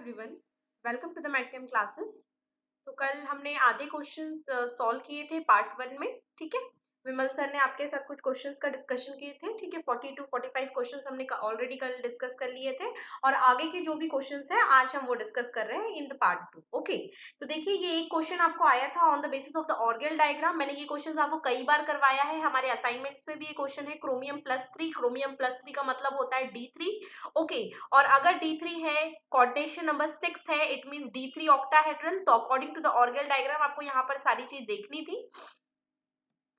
Everyone, welcome to the MathChem classes. तो कल हमने आधे क्वेश्चंस सॉल्व किए थे पार्ट 1 में। ठीक है, विमल सर ने आपके साथ कुछ क्वेश्चंस का डिस्कशन किए थे। ठीक है, 40 टू 45 क्वेश्चंस हमने ऑलरेडी कल डिस्कस कर लिए थे और आगे के जो भी क्वेश्चंस हैं आज हम वो डिस्कस कर रहे हैं इन द पार्ट 2। ओके, तो देखिए ये एक क्वेश्चन आपको आया था on the basis of the Orgel diagram. मैंने ये क्वेश्चन आपको कई बार करवाया है, हमारे असाइनमेंट में भी ये क्वेश्चन है। क्रोमियम+3, क्रोमियम+3 का मतलब होता है D3। ओके, और अगर D3 है, कोऑर्डिनेशन नंबर 6 है, इट मींस D3 ऑक्टाहेड्रल। तो according to the Orgel diagram आपको यहाँ पर सारी चीज देखनी थी।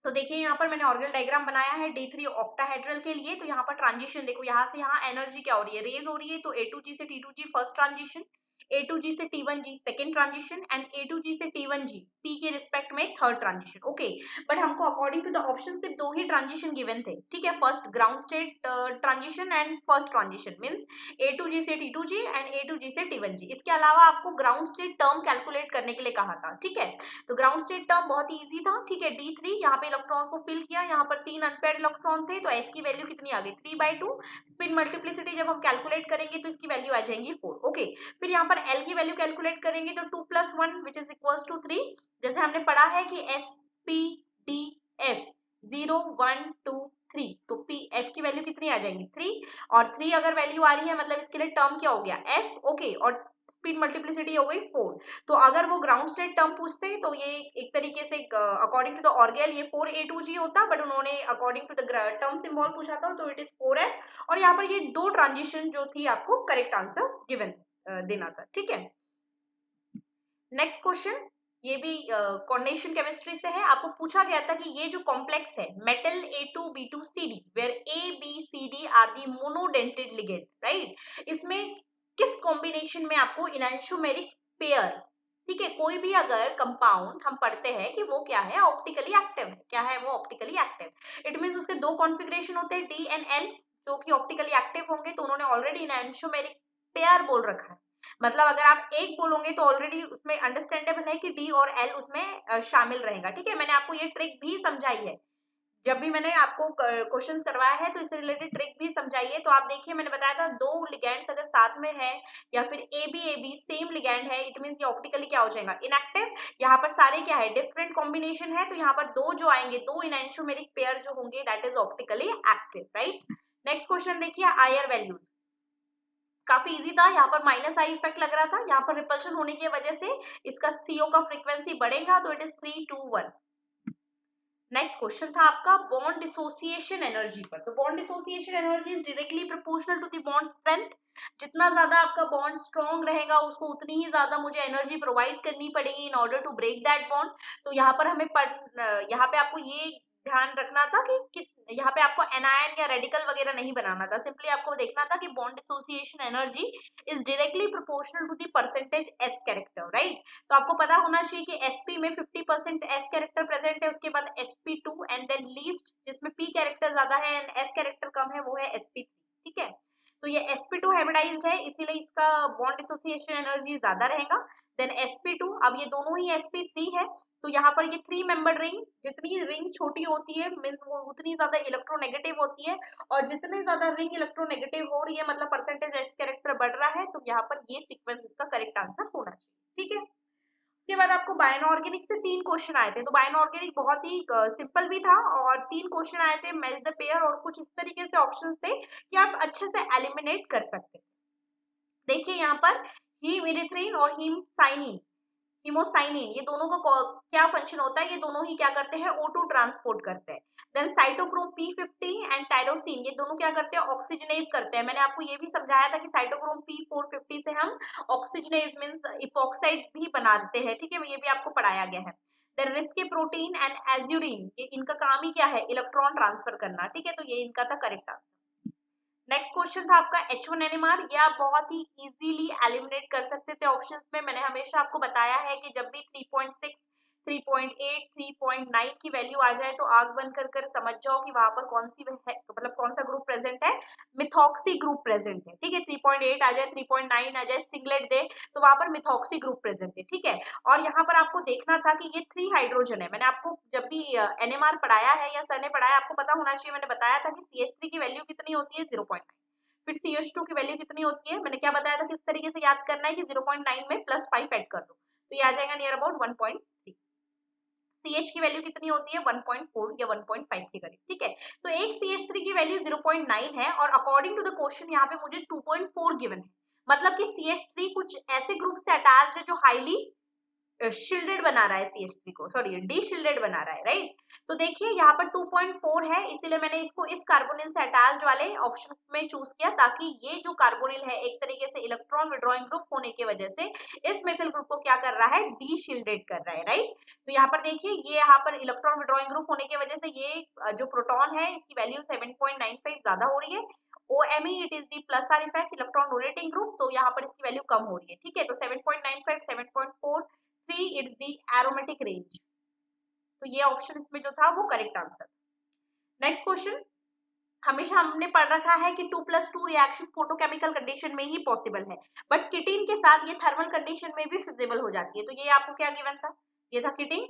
तो देखिए यहाँ पर मैंने ऑर्गेल डायग्राम बनाया है D3 ऑक्टाहेड्रल के लिए। तो यहाँ पर ट्रांजिशन देखो, यहाँ से यहाँ एनर्जी क्या हो रही है, रेज हो रही है। तो A2G से T2G फर्स्ट ट्रांजिशन, A2G से T1G second transition and A2G से T1G P के रिस्पेक्ट में थर्ड ट्रांजिशन। ओके, बट हमको अकॉर्डिंग टू द ऑप्शन सिर्फ दो ही ट्रांजिशन गिवन थे। ठीक है, first ground state transition and first transition means A2G से T2G एंड A2G से T1G। इसके अलावा आपको ग्राउंड स्टेट टर्म कैलकुलेट करने के लिए कहा था। ठीक है, तो ग्राउंड स्टेट टर्म बहुत ही इजी था। ठीक है, D3 यहाँ पे इलेक्ट्रॉन्स को फिल किया, यहाँ पर 3 अनपेयर्ड इलेक्ट्रॉन थे, तो S की वैल्यू कितनी आ गई 3/2। स्पिन मल्टीप्लिसिटी जब हम कैलकुलेट करेंगे तो इसकी वैल्यू आ जाएंगी 4। ओके, फिर यहाँ पर L की वैल्यू कैलकुलेट करेंगे तो 2 + 1 विच इज इक्वल्स टू 3। जैसे हमने पढ़ा है कि SPDF 0 1 2 3, तो F की वैल्यू कितनी आ जाएंगी 3, और 3 अगर वैल्यू आ रही है मतलब इसके लिए टर्म क्या हो गया F। ओके, और स्पीड मल्टीप्लिसिटी हो गई 4। तो अगर वो ग्राउंड स्टेट टर्म पूछते तो ये एक तरीके से अकॉर्डिंग टू द ऑर्गेल ये 4A2G होता, बट उन्होंने according to the term symbol पूछा था तो इट इज 4F। और यहाँ पर ये दो ट्रांजिशन जो थी आपको करेक्ट आंसर गिवन देना था। ठीक है, नेक्स्ट क्वेश्चन, ये भी कोऑर्डिनेशन केमिस्ट्री से है। आपको पूछा गया था कि ये जो कॉम्प्लेक्स है metal A2B2CD where ABCD are the monodentate ligand, right, इसमें किस कॉम्बिनेशन में आपको इनैंशोमेरिक पेयर, ठीक है, कोई भी अगर कंपाउंड हम पढ़ते हैं कि वो क्या है ऑप्टिकली एक्टिव है, क्या है वो ऑप्टिकली एक्टिव, इट मींस उसके दो कॉन्फ़िगरेशन होते हैं D and L जो कि ऑप्टिकली एक्टिव होंगे। तो उन्होंने ऑलरेडी इनैंशोमेरिक पेयर बोल रखा है, मतलब अगर आप एक बोलोगे तो ऑलरेडी उसमें अंडरस्टैंडेबल है कि डी और एल उसमें शामिल रहेगा। ठीक है, मैंने आपको ये ट्रिक भी समझाई है, जब भी मैंने आपको क्वेश्चंस करवाया है तो इससे रिलेटेड ट्रिक भी समझाई है। तो आप देखिए मैंने बताया था दो लिगैंड्स अगर साथ में है या फिर ए बी सेम लिगैंड है, इट मींस ये ऑप्टिकली क्या हो जाएगा इनएक्टिव। यहाँ पर सारे क्या है डिफरेंट कॉम्बिनेशन है, तो यहाँ पर दो जो आएंगे, दो इनएंशोमेरिक पेयर जो होंगे that is optically active, right. Next question देखिए, आईआर वैल्यूज काफी इजी था। यहाँ पर -I इफेक्ट लग रहा था, यहाँ पर रिपल्शन होने की वजह से इसका CO का फ्रीक्वेंसी बढ़ेगा, तो इट इज 3 2 1। नेक्स्ट क्वेश्चन था आपका बॉन्ड डिसोसिएशन एनर्जी पर। तो bond dissociation energy is directly proportional to the bond strength. जितना ज्यादा आपका बॉन्ड स्ट्रॉन्ग रहेगा उसको उतनी ही ज्यादा मुझे एनर्जी प्रोवाइड करनी पड़ेगी in order to break that bond. तो यहाँ पर हमें यहाँ पे आपको ये ध्यान रखना था कि यहाँ पे आपको एनायन या रेडिकल वगैरह नहीं बनाना था, सिंपली आपको देखना था कि bond dissociation energy is directly proportional to the percentage S character, right. तो आपको पता होना चाहिए कि sp में 50% S कैरेक्टर प्रेजेंट है, उसके बाद sp2 एंड देन लीस्ट जिसमें p कैरेक्टर ज्यादा है एंड S कैरेक्टर कम है वो है sp3। ठीक है, तो ये sp2 हाइब्रिडाइज्ड है इसीलिए इसका बॉन्ड डिसोसिएशन एनर्जी ज्यादा रहेगा देन sp2। अब ये दोनों ही sp3 है, तो यहाँ पर ये 3 मेंबर रिंग, जितनी रिंग छोटी होती है मींस वो उतनी ज्यादा इलेक्ट्रोनेगेटिव होती है, और जितने ज्यादा रिंग इलेक्ट्रोनेगेटिव हो रही है मतलब परसेंटेज S कैरेक्टर बढ़ रहा है, तो यहाँ पर ये सीक्वेंस इसका करेक्ट आंसर होना चाहिए। ठीक है, उसके बाद आपको बायनऑर्गेनिक से 3 क्वेश्चन आए थे। तो बायनऑर्गेनिक बहुत ही सिंपल भी था और 3 क्वेश्चन आए थे, मैच द पेयर और कुछ इस तरीके से ऑप्शंस थे कि आप अच्छे से एलिमिनेट कर सकते। देखिए यहाँ पर हीम इरिथ्रिन और हीम साइनिन, हिमोसाइनिन, ये दोनों का क्या फंक्शन होता है, ये दोनों ही क्या करते हैं O2 ट्रांसपोर्ट करते हैं। Then cytochrome P50 and tyrosine, ये दोनों क्या करते हैं ऑक्सीजनेज करते हैं। मैंने आपको ये भी समझाया था कि साइटोक्रोम P450 से हम ऑक्सीजनेज मींस इपॉक्साइड भी बनाते हैं। ठीक है, ये भी आपको पढ़ाया गया है। देन रिस्के प्रोटीन एंड एज्यूरिन, ये इनका काम ही क्या है इलेक्ट्रॉन ट्रांसफर करना। ठीक है, तो ये इनका था करेक्ट आंसर। नेक्स्ट क्वेश्चन था आपका H1 NMR, ये आप बहुत ही इजीली एलिमिनेट कर सकते थे ऑप्शंस में। मैंने हमेशा आपको बताया है कि जब भी 3.6 3.8 3.9 की वैल्यू आ जाए तो आग बंद कर कर समझ जाओ कि वहां पर कौन सी मतलब कौन सा ग्रुप प्रेजेंट है, मिथॉक्सी ग्रुप प्रेजेंट है। ठीक है, 3.8 आ जाए 3.9 आ जाए सिंगलेट दे तो वहां पर मिथॉक्सी ग्रुप प्रेजेंट है। ठीक है, और यहाँ पर आपको देखना था कि ये 3 हाइड्रोजन है। मैंने आपको जब भी NMR पढ़ाया है या सर ने पढ़ाया आपको पता होना चाहिए, मैंने बताया था कि CH3 की वैल्यू कितनी होती है 0.9। फिर CH2 की वैल्यू कितनी होती है, मैंने क्या बताया था किस तरीके से याद करना है कि 0.9 में +5 ऐड कर दो तो ये आ जाएगा नियर अबाउट 1.3। CH की वैल्यू कितनी होती है 1.4 या 1.5 के करीब, ठीक है। तो एक CH3 की वैल्यू 0.9 है और अकॉर्डिंग टू द क्वेश्चन यहाँ पे मुझे 2.4 गिवन है, मतलब कि CH3 कुछ ऐसे ग्रुप से अटैच्ड है जो हाईली शिल्डेड बना रहा है CH3 को, सॉरी डीशिल्डेड बना रहा है, राइट। तो देखिए यहाँ पर 2.4 है, इसीलिए मैंने इसको इस कार्बोनिल से अटैच्ड वाले ऑप्शन में चूज किया ताकि ये जो कार्बोनिल है एक तरीके से इलेक्ट्रॉन विड्रॉइंग ग्रुप होने की वजह से इस मेथिल ग्रुप को क्या कर रहा है, डीशिल्डेड कर रहा है, राइट। तो यहाँ पर देखिए ये यहाँ पर इलेक्ट्रॉन विड्रॉइंग ग्रुप होने की वजह से ये जो प्रोटॉन है इसकी वैल्यू 7.95 ज्यादा हो रही है। OMe it is the plus are effect electron donating group, तो यहाँ पर इसकी वैल्यू कम हो रही है, ठीक है। तो 7.95 7.4 3 इट्स दी एरोमेटिक रेंज, तो ये ऑप्शन इसमें जो था वो करेक्ट आंसर। नेक्स्ट क्वेश्चन, हमेशा हमने पढ़ रखा है कि 2+2 रिएक्शन फोटोकेमिकल कंडीशन में ही पॉसिबल है, बट किटीन के साथ ये थर्मल कंडीशन में भी फिजिबल हो जाती है। तो ये आपको क्या गिवन था, ये था किटीन,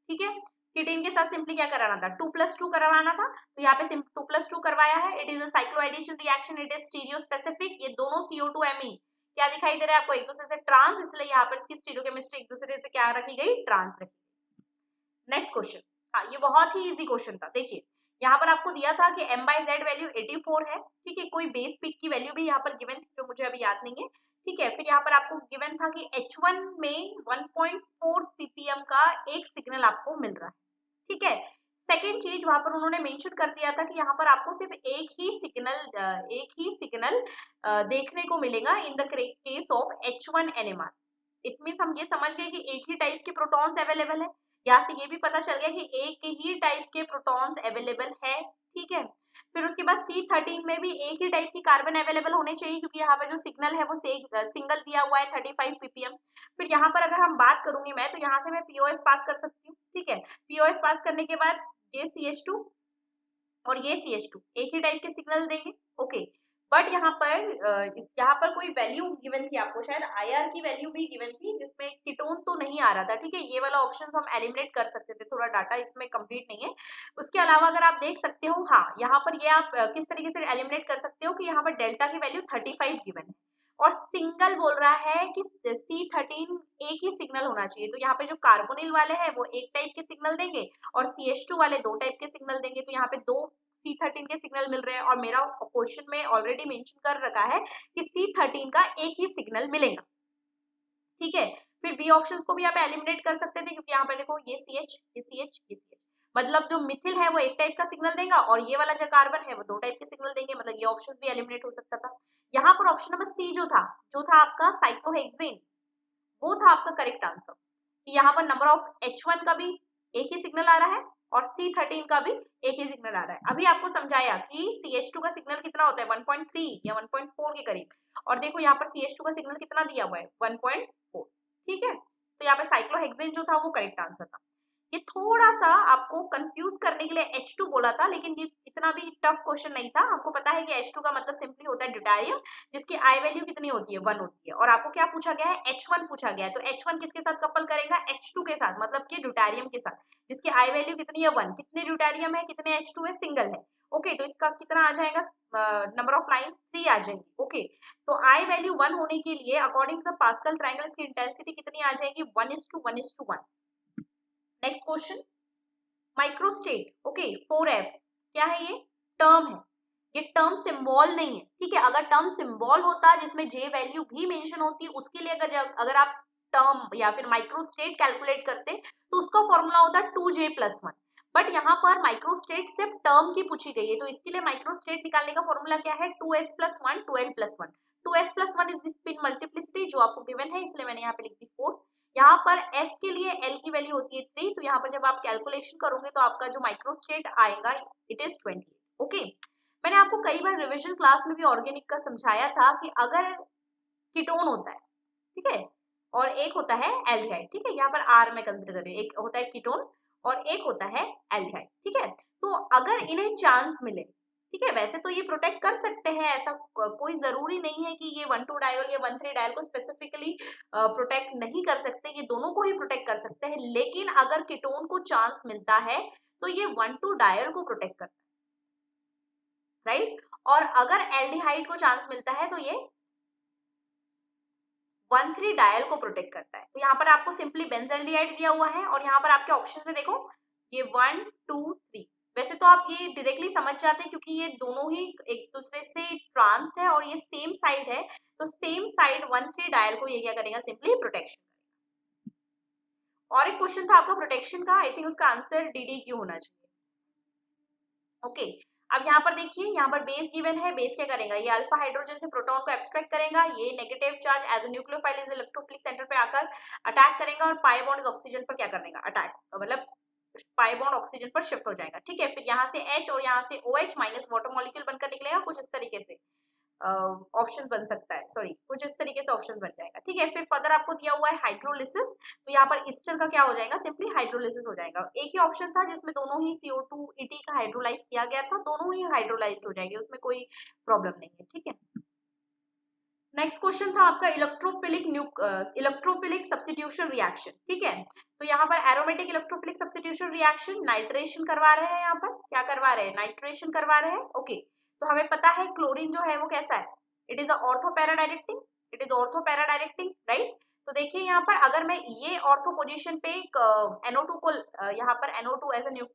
ठीक है। किटीन के साथ सिंपली क्या कराना था, 2+2 करवाना था, तो यहाँ पे 2+2 करवाया है। It is a cycloaddition reaction, it is stereo specific, ये दोनों CO2Me क्या दिखाई दे रहा है आपको, एक दूसरे से ट्रांस, इसलिए यहाँ पर इसकी स्टीरियोकेमिस्ट्री एक दूसरे से क्या रखी गई, ट्रांस रखी। नेक्स्ट क्वेश्चन, हाँ ये बहुत ही इजी क्वेश्चन था। देखिए यहाँ पर आपको दिया था कि M/Z वैल्यू 84 है, ठीक है। कोई बेस पिक की वैल्यू भी यहाँ पर गिवन थी जो मुझे अभी याद नहीं है, ठीक है। फिर यहाँ पर आपको गिवन था कि H1 में 1.4 ppm का एक सिग्नल आपको मिल रहा है, ठीक है। सेकेंड चीज वहां पर उन्होंने मेंशन कर दिया था कि यहाँ पर आपको सिर्फ एक ही सिग्नल देखने को मिलेगा in the case of H1 NMR। It means हम ये समझ गए कि एक ही टाइप के प्रोटॉन्स अवेलेबल है, यहाँ से ये भी पता चल गया कि एक ही टाइप के प्रोटॉन्स अवेलेबल है, ठीक है। फिर उसके बाद C13 में भी एक ही टाइप की कार्बन अवेलेबल होने चाहिए क्योंकि यहाँ पर जो सिग्नल है वो सिंगल दिया हुआ है 35 ppm। फिर यहाँ पर अगर हम बात करूंगी मैं, तो यहाँ से मैं POS पास कर सकती हूँ, ठीक है। POS पास करने के बाद ये CH2 और ये CH2 एक ही टाइप के सिग्नल देंगे, ओके। बट यहाँ पर कोई वैल्यू गिवन थी आपको, शायद IR की वैल्यू भी गिवन थी जिसमें कीटोन तो नहीं आ रहा था, ठीक है। ये वाला ऑप्शन हम एलिमिनेट कर सकते थे, थोड़ा डाटा इसमें कंप्लीट नहीं है। उसके अलावा अगर आप देख सकते हो, हाँ यहाँ पर ये आप किस तरीके से एलिमिनेट कर सकते हो कि यहाँ पर डेल्टा की वैल्यू 35 गिवन है और सिंगल बोल रहा है कि C13 एक ही सिग्नल होना चाहिए। तो यहाँ पे जो कार्बोनिल वाले हैं वो एक टाइप के सिग्नल देंगे और CH2 वाले दो टाइप के सिग्नल देंगे, तो यहाँ पे दो C13 के सिग्नल मिल रहे हैं और मेरा क्वेश्चन में ऑलरेडी मेंशन कर रखा है कि C13 का एक ही सिग्नल मिलेगा, ठीक है। फिर बी ऑप्शन को भी आप एलिमिनेट कर सकते थे क्योंकि यहाँ पर देखो ये CH, ये CH, ये CH, मतलब जो मिथिल है वो एक टाइप का सिग्नल देगा और ये वाला जो कार्बन है वो दो टाइप के सिग्नल देंगे, मतलब ये ऑप्शन भी एलिमिनेट हो सकता था। यहाँ पर ऑप्शन नंबर सी जो था आपका साइक्लोहेक्सेन, वो था आपका करेक्ट आंसर। यहाँ पर नंबर ऑफ H1 का भी एक ही सिग्नल आ रहा है और C13 का भी एक ही सिग्नल आ रहा है। अभी आपको समझाया कि CH2 का सिग्नल कितना होता है 1.3 या 1.4 के करीब, और देखो यहाँ पर CH2 का सिग्नल कितना दिया हुआ है 1.4, ठीक है। तो यहाँ पर साइक्लोहेक्सेन जो था वो करेक्ट आंसर था। ये थोड़ा सा आपको कंफ्यूज करने के लिए H2 बोला था, लेकिन ये इतना भी टफ क्वेश्चन नहीं था। आपको पता है कि H2 का मतलब सिंपली होता है ड्यूटेरियम, जिसकी I वैल्यू कितनी होती है 1 होती है, और आपको क्या पूछा गया है H1 पूछा गया है। तो H1 किसके साथ कपल करेगा, H2 के साथ, मतलब कि ड्यूटेरियम के साथ, जिसकी I वैल्यू कितनी है 1। कितने ड्यूटेरियम है, कितने H2 है, सिंगल है, ओके। तो इसका कितना आ जाएगा, नंबर ऑफ लाइंस 3 आ जाएंगी, ओके। तो I वैल्यू 1 होने के लिए according to the Pascal triangle इसकी इंटेंसिटी कितनी आ जाएगी 1:1:1। Next question, microstate, okay 4F क्या है, ये टर्म है, ये टर्म सिंबल नहीं है, ठीक है। अगर टर्म सिंबल होता जिसमें J वैल्यू भी मेंशन होती, उसके लिए अगर आप टर्म या फिर माइक्रोस्टेट कैलकुलेट करते तो उसका फॉर्मूला होता 2J+1, बट यहाँ पर माइक्रोस्टेट सिर्फ टर्म की पूछी गई है, तो इसके लिए माइक्रोस्टेट निकालने का फॉर्मूला क्या है 2S+1 2L+1। 2S+1 is the spin multiplicity जो आपको गिवन है, इसलिए मैंने यहाँ पे लिख दी 4। यहाँ पर F के लिए L की वैल्यू होती है 3, तो यहाँ पर जब आप कैलकुलेशन करोगे तो आपका जो माइक्रोस्टेट आएगा इट इज 20, ओके। मैंने आपको कई बार रिवीजन क्लास में भी ऑर्गेनिक का समझाया था कि अगर कीटोन होता है, ठीक है, और एक होता है एल्डिहाइड, ठीक है, यहाँ पर R में कंसिडर करें, एक होता है कीटोन और एक होता है एल्डिहाइड, ठीक है। तो अगर इन्हें चांस मिले, ठीक है, वैसे तो ये प्रोटेक्ट कर सकते हैं, ऐसा कोई जरूरी नहीं है कि ये 1,2 डायल या 1,3 डायल को स्पेसिफिकली प्रोटेक्ट नहीं कर सकते, ये दोनों को ही प्रोटेक्ट कर सकते हैं। लेकिन अगर कीटोन को चांस मिलता है तो ये 1,2 डायल को प्रोटेक्ट करता है, राइट। और अगर एल्डिहाइड को चांस मिलता है तो ये 1,3 डायल को प्रोटेक्ट करता है। तो यहाँ पर आपको सिंपली बेंजल्डिहाइड दिया हुआ है और यहाँ पर आपके ऑप्शन में देखो ये 1 2 3। वैसे तो आप ये डायरेक्टली समझ जाते हैं क्योंकि ये दोनों ही एक दूसरे से ट्रांस है और ये सेम साइड है, तो सेम साइड 1,3 डायल को ये क्या करेगा, सिंपली प्रोटेक्शन। और एक क्वेश्चन था आपका प्रोटेक्शन का, आई थिंक उसका आंसर DDQ होना चाहिए। ओके अब यहाँ पर देखिए, यहाँ पर बेस गिवन है, बेस क्या करेगा, ये अल्फा हाइड्रोजन से प्रोटॉन को एब्स्ट्रैक्ट करेगा, ये negative charge as a nucleophile is electrophilic center पे आकर अटैक करेगा और पाई बॉन्ड ऑक्सीजन पर क्या कर देगा, अटैक, मतलब पाई बॉन्ड ऑक्सीजन पर शिफ्ट हो जाएगा। ठीक है, फिर यहाँ से H और यहाँ से OH माइनस वाटर मॉलिक्यूल बनकर निकलेगा, कुछ इस तरीके से ऑप्शन बन सकता है, सॉरी कुछ इस तरीके से ऑप्शन बन जाएगा। ठीक है, फिर फर्दर आपको दिया हुआ है हाइड्रोलिसिस, तो यहाँ पर ईस्टर का क्या हो जाएगा, सिंपली हाइड्रोलिसिस हो जाएगा। एक ही ऑप्शन था जिसमें दोनों ही CO2 ET का हाइड्रोलाइज किया गया था, दोनों ही हाइड्रोलाइज्ड हो जाएंगे, उसमें कोई प्रॉब्लम नहीं है। ठीक है, नेक्स्ट क्वेश्चन था आपका इलेक्ट्रोफिलिक सब्स्टिट्यूशन रिएक्शन। ठीक है, तो यहाँ पर aromatic electrophilic substitution reaction, nitration करवा रहे हैं, यहाँ पर क्या करवा रहे हैं, नाइट्रेशन करवा रहे हैं। ओके, तो हमें पता है क्लोरीन जो है वो कैसा है, it is ortho para directing, it is ortho para directing, right. तो देखिए यहाँ पर अगर मैं ये ऑर्थो पोजीशन पे NO2 को यहाँ पर NO2 एज ए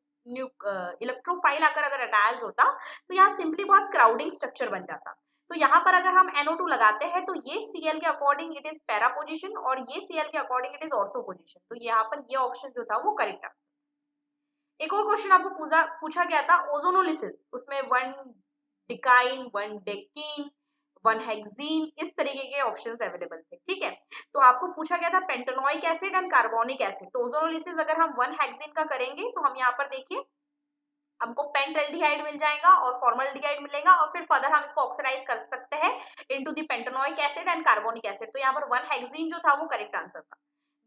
इलेक्ट्रोफाइल आकर अगर अटैच्ड होता तो यहाँ सिंपली बहुत क्राउडिंग स्ट्रक्चर बन जाता। तो यहाँ पर अगर हम NO2 लगाते हैं तो ये Cl के according it is para position और ये Cl के according it is ortho position, तो यहाँ पर ये ऑप्शन जो था वो करेक्ट है। एक और क्वेश्चन आपको पूछा गया था ओजोनोलिसिस, उसमें 1 डिकाइन 1 डेकीन 1 हेक्सीन इस तरीके के ऑप्शंस अवेलेबल थे। ठीक है, तो आपको पूछा गया था pentanoic acid and carbonic acid, तो ओजोनोलिसिस अगर हम 1 हेक्सीन का करेंगे तो हम यहाँ पर देखिए हमको पेंटल्डिहाइड मिल जाएगा और फॉर्मल्डिहाइड मिलेगा और फिर फर्दर हम इसको ऑक्सीडाइज कर सकते हैं into the pentanoic acid and carbonic acid. तो यहाँ पर 1 हेक्सीन जो था वो करेक्ट आंसर था।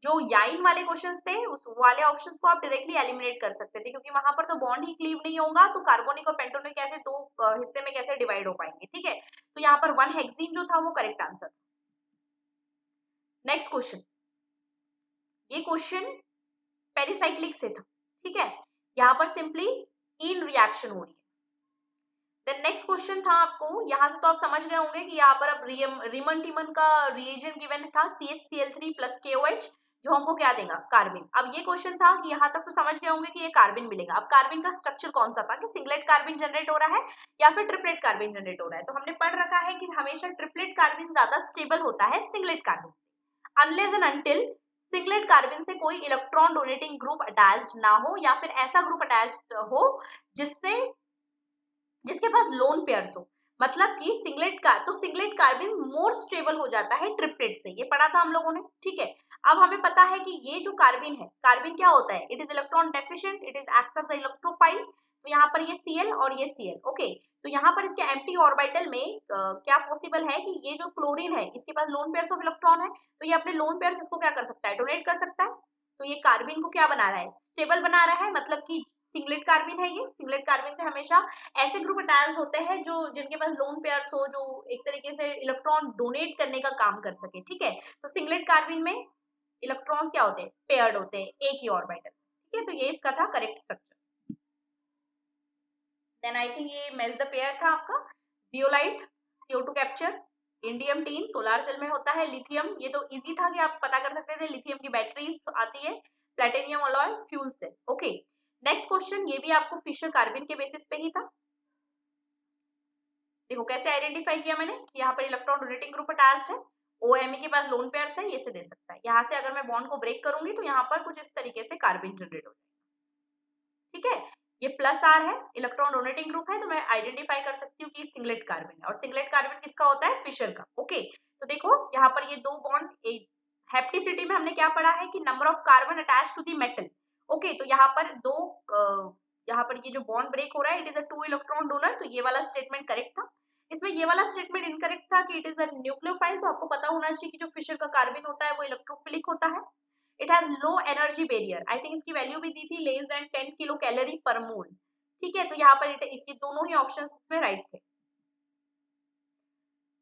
जो याइन वाले क्वेश्चंस थे उस वाले ऑप्शंस को आप डायरेक्टली एलिमिनेट कर सकते थे क्योंकि वहां पर तो बॉन्ड ही क्लीव नहीं होगा, तो कार्बोनिक और पेंटोनिक एसिड दो हिस्से में कैसे डिवाइड हो पाएंगे। ठीक है, तो यहाँ पर 1 हेक्सीन जो था वो करेक्ट आंसर। नेक्स्ट क्वेश्चन, ये क्वेश्चन पेरिसाइक्लिक से था। ठीक है, यहाँ पर सिंपली इन रिएक्शन हो रही है। देन नेक्स्ट क्वेश्चन था आपको, यहाँ से तो आप समझ गए होंगे कि यहाँ पर अब रीमन टीमन का रिएजेंट गिवन था CHCl3 प्लस KOH जो हमको क्या देगा, कार्बिन। अब ये क्वेश्चन था कि यहाँ तक तो समझ गए होंगे कि ये कार्बिन मिलेगा। अब कार्बिन का स्ट्रक्चर कौन सा था कि सिंगलेट कार्बिन जनरेट हो रहा है या फिर ट्रिपलेट कार्बिन जनरेट हो रहा है। तो हमने पढ़ रखा है कि हमेशा ट्रिपलेट कार्बिन ज्यादा स्टेबल होता है सिंगलेट कार्बिन से, अनलेस एंड अनटिल सिंगलेट कार्बिन से कोई इलेक्ट्रॉन डोनेटिंग ग्रुप अटैच्ड ना हो या फिर ऐसा ग्रुप अटैच्ड हो जिसके पास लोन पेयर्स हो, मतलब कि सिंगलेट का तो सिंगलेट कार्बिन मोर स्टेबल हो जाता है ट्रिपलेट से, ये पढ़ा था हम लोगों ने। ठीक है, अब हमें पता है कि ये जो कार्बिन है, कार्बिन क्या होता है, it is electron deficient, it is act as electrophile. तो यहाँ पर ये Cl और ये Cl। ओके, तो यहाँ पर इसके एम्प्टी ऑर्बिटल में क्या पॉसिबल है कि ये जो क्लोरीन है इसके पास लोन पेयर्स ऑफ इलेक्ट्रॉन है, तो ये अपने लोन पेयर्स इसको क्या कर सकता है, डोनेट कर सकता है। तो ये कार्बिन को क्या बना रहा है, स्टेबल बना रहा है, मतलब कि सिंगलेट कार्बिन है, ये सिंगलेट कार्बिन से हमेशा ऐसे ग्रुप अटैच होते हैं जो जिनके पास लोन पेयर्स हो, जो एक तरीके से इलेक्ट्रॉन डोनेट करने का काम कर सके। ठीक है, तो सिंगलेट कार्बिन में इलेक्ट्रॉन्स क्या होते हैं, पेयर्ड होते हैं, एक ही ऑर्बिटल। ठीक है, तो ये इसका था correct structure. Then I think ये मेल्ट द पेयर था आपका, zeolite CO2 capture, indium tin solar cell में होता है, लिथियम ये तो इजी था कि आप पता कर सकते थे, लिथियम की बैटरीज आती है, platinum alloy fuel cell. Okay, next question, ये भी आपको फिशर कार्बिन के बेसिस पे ही था। देखो कैसे आइडेंटिफाई किया मैंने कि यहाँ पर इलेक्ट्रॉन डोनेटिंग ग्रुप अटैच्ड है, OMe के पास लोन पेयर्स है, ये से दे सकता है। यहाँ से अगर मैं बॉन्ड को ब्रेक करूंगी तो यहाँ पर कुछ इस तरीके से कार्बिन जनरेट हो जाएगा। ठीक है, ये प्लस R है, इलेक्ट्रॉन डोनेटिंग ग्रुप है, तो मैं आइडेंटिफाई कर सकती हूँ कि सिंगलेट कार्बिन है और सिंगलेट कार्बिन किसका होता है, फिशर का। ओके, तो देखो यहाँ पर ये दो बॉन्ड, हेप्टिसिटी में हमने क्या पढ़ा है कि number of carbon attach to the metal. Okay, तो यहाँ पर यहाँ पर ये जो बॉन्ड ब्रेक हो रहा है, it is a 2 electron donor, तो ये वाला स्टेटमेंट करेक्ट था। इसमें ये वाला स्टेटमेंट इनकरेक्ट था कि इट इज अ न्यूक्लियोफाइल, तो आपको पता होना चाहिए कि जो फिशर का कार्बिन होता है वो इलेक्ट्रोफिलिक होता है। It has low energy barrier, I think इसकी वैल्यू भी दी थी लेस देन 10 किलो कैलोरी पर मोल। ठीक है, तो यहाँ पर इसकी दोनों ही ऑप्शंस में राइट थे।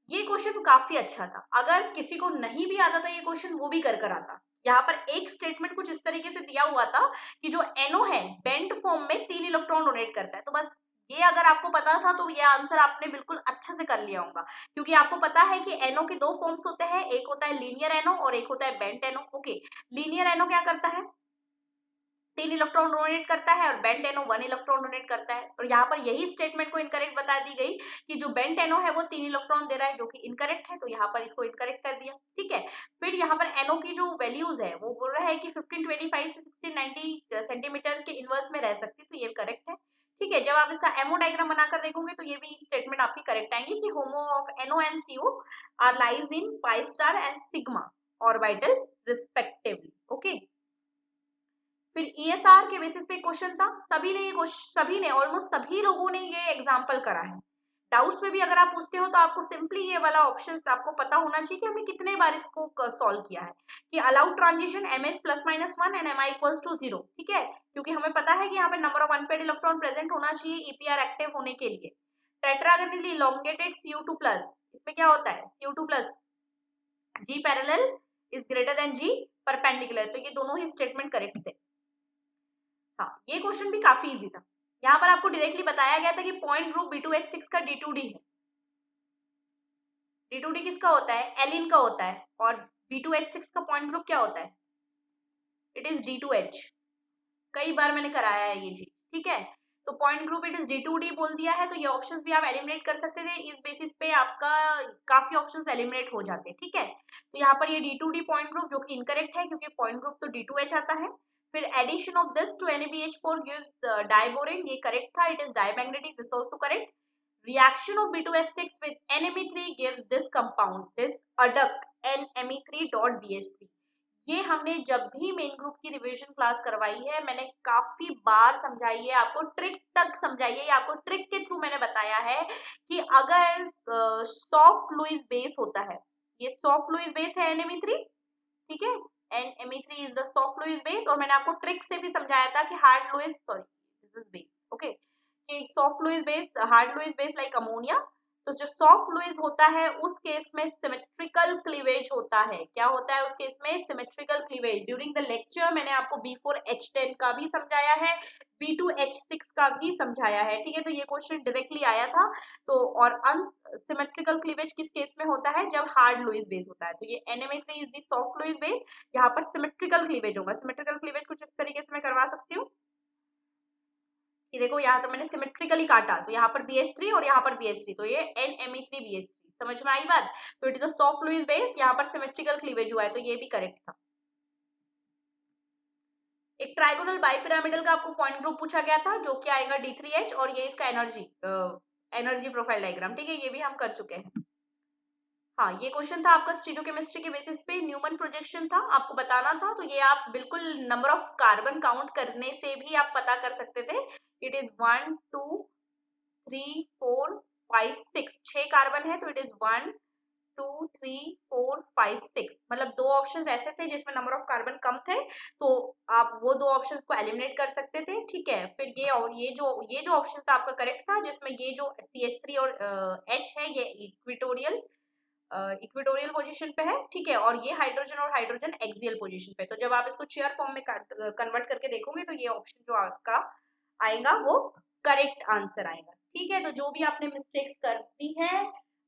ये क्वेश्चन काफी अच्छा था, अगर किसी को नहीं भी आता था ये क्वेश्चन वो भी कर आता। यहाँ पर एक स्टेटमेंट कुछ इस तरीके से दिया हुआ था कि जो NO है बेंट फॉर्म में 3 इलेक्ट्रॉन डोनेट करता है, तो बस ये अगर आपको पता था तो ये आंसर आपने बिल्कुल अच्छे से कर लिया होगा, क्योंकि आपको पता है कि NO के दो फॉर्म्स होते हैं, एक होता है लीनियर NO और एक होता है bent NO। Okay, linear NO क्या करता है, 3 इलेक्ट्रॉन डोनेट करता है, और बेंट NO 1 इलेक्ट्रॉन डोनेट करता है। और यहाँ पर यही स्टेटमेंट को इनकरेक्ट बता दी गई कि जो बेंट NO है वो 3 इलेक्ट्रॉन दे रहा है, जो कि इनकरेक्ट है, तो यहाँ पर इसको इनकरेक्ट कर दिया। ठीक है, फिर यहाँ पर NO की जो वैल्यूज है वो बोल रहा है कि 1525 से 1690 सेंटीमीटर के इनवर्स में रह सकती है, तो ये करेक्ट है। ठीक है, जब आप इसका एमओ डायग्राम बनाकर देखोगे तो ये भी स्टेटमेंट आपकी करेक्ट आएंगी कि HOMO of NO and CO are lies in pi star and sigma orbital respectively. Okay, फिर ESR के बेसिस पे क्वेश्चन था, सभी ने ऑलमोस्ट सभी लोगों ने ये एग्जांपल करा है। डाउट्स में भी अगर आप पूछते हो तो आपको सिंपली ये वाला ऑप्शन आपको पता होना चाहिए कि हमने कितने बार इसको सॉल्व किया है, कि allowed transition MS +-1 and MI = 0। ठीक है, क्योंकि हमें पता है कि यहाँ पे number of unpaired electron present होना चाहिए EPR एक्टिव होने के लिए। टेट्रागोनली इलोंगेटेड CO2+, इसमें क्या होता है CO2+, G parallel is greater than G perpendicular, तो ये दोनों ही स्टेटमेंट करेक्ट थे। हाँ, ये क्वेश्चन भी काफी इजी था। यहाँ पर आपको डायरेक्टली बताया गया था कि पॉइंट ग्रुप B2H6 का D2D है। D2D किसका होता है, एलिन का होता है, और B2H6 का पॉइंट ग्रुप क्या होता है, इट इज D2H। कई बार मैंने कराया है ये चीज। ठीक है, तो point group it is D2D बोल दिया है, तो ये ऑप्शंस भी आप एलिमिनेट कर सकते थे। इस बेसिस पे आपका काफी ऑप्शंस एलिमिनेट हो जाते हैं। ठीक है, तो यहाँ पर ये D2D पॉइंट ग्रुप जो कि इनकरेक्ट है, क्योंकि पॉइंट ग्रुप तो D2H आता है। फिर addition of this to NaBH4 gives diborane, ये करेक्ट था, it is diamagnetic, this also correct. Reaction of B2H6 with NMe3 gives this compound, this adduct NMe3.BH3। ये हमने जब भी मेन ग्रुप की रिवीजन क्लास करवाई है, मैंने काफी बार समझाई है, आपको ट्रिक तक समझाई है, आपको ट्रिक के थ्रू मैंने बताया है कि अगर सॉफ्ट लुईस बेस होता है, ये सॉफ्ट लुईस बेस है NMe3। ठीक है, NMe3 is the soft Lewis base, और मैंने आपको ट्रिक से भी समझाया था कि hard Lewis, sorry this is base. Okay, कि soft Lewis base, hard Lewis base like ammonia, तो जो सॉफ्ट लुईस होता है उस केस में सिमेट्रिकल क्लीवेज होता है। क्या होता है उस केस में, symmetrical cleavage. During the lecture मैंने आपको B4H10 का भी समझाया है, B2H6 का भी समझाया है। ठीक है, तो ये क्वेश्चन डायरेक्टली आया था। तो और सिमेट्रिकल क्लीवेज किस केस में होता है, जब हार्ड लुईस बेस होता है। तो ये NMe3 is the soft Lewis base, यहाँ पर सिमेट्रिकल क्लीवेज होगा। सिमेट्रिकल क्लीवेज कुछ इस तरीके से मैं करवा सकती हूँ कि देखो, यहाँ तो मैंने सिमेट्रिकली काटा, तो यहाँ पर BH3 और यहाँ पर BH3, तो ये NMe3BH3, समझ में आई बात। तो it is a soft Lewis base, यहाँ पर सिमेट्रिकल क्लीवेज हुआ है, तो ये भी करेक्ट था। एक ट्राइगोनल बाइपिरामिडल का आपको पॉइंट ग्रुप पूछा गया था, जो कि आएगा D3H, और ये इसका एनर्जी प्रोफाइल डायग्राम। ठीक है, ये भी हम कर चुके हैं। हाँ, ये क्वेश्चन था आपका स्टीरियोकेमिस्ट्री के बेसिस पे, न्यूमन प्रोजेक्शन था, आपको बताना था। तो ये आप बिल्कुल नंबर ऑफ कार्बन काउंट करने से भी आप पता कर सकते थे। इट इज 1 2 3 4 5 6, 6 कार्बन है, तो इट इज 1 2 3 4 5 6, मतलब दो ऑप्शंस ऐसे थे जिसमें नंबर ऑफ कार्बन कम थे, तो आप वो दो ऑप्शंस को एलिमिनेट कर सकते थे। ठीक है, फिर ये, और ये जो ऑप्शन था आपका करेक्ट था, जिसमें ये जो CH3 और H है, ये इक्वेटोरियल पोजीशन पे है। ठीक है, और ये हाइड्रोजन एक्सियल पोजीशन पे। तो जब आप इसको चेयर फॉर्म में कन्वर्ट करके देखोगे तो ये ऑप्शन जो आपका आएगा वो करेक्ट आंसर आएगा। ठीक है, तो जो भी आपने मिस्टेक्स कर दी है,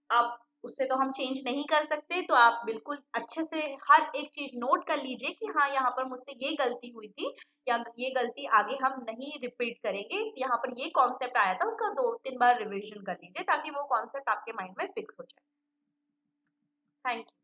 अब उससे तो हम चेंज नहीं कर सकते, तो आप बिल्कुल अच्छे से हर एक चीज नोट कर लीजिए कि हाँ, यहाँ पर मुझसे ये गलती हुई थी, या ये गलती आगे हम नहीं रिपीट करेंगे। यहाँ पर ये कॉन्सेप्ट आया था, उसका 2-3 बार रिविजन कर लीजिए, ताकि वो कॉन्सेप्ट आपके माइंड में फिक्स हो जाए। Thank you.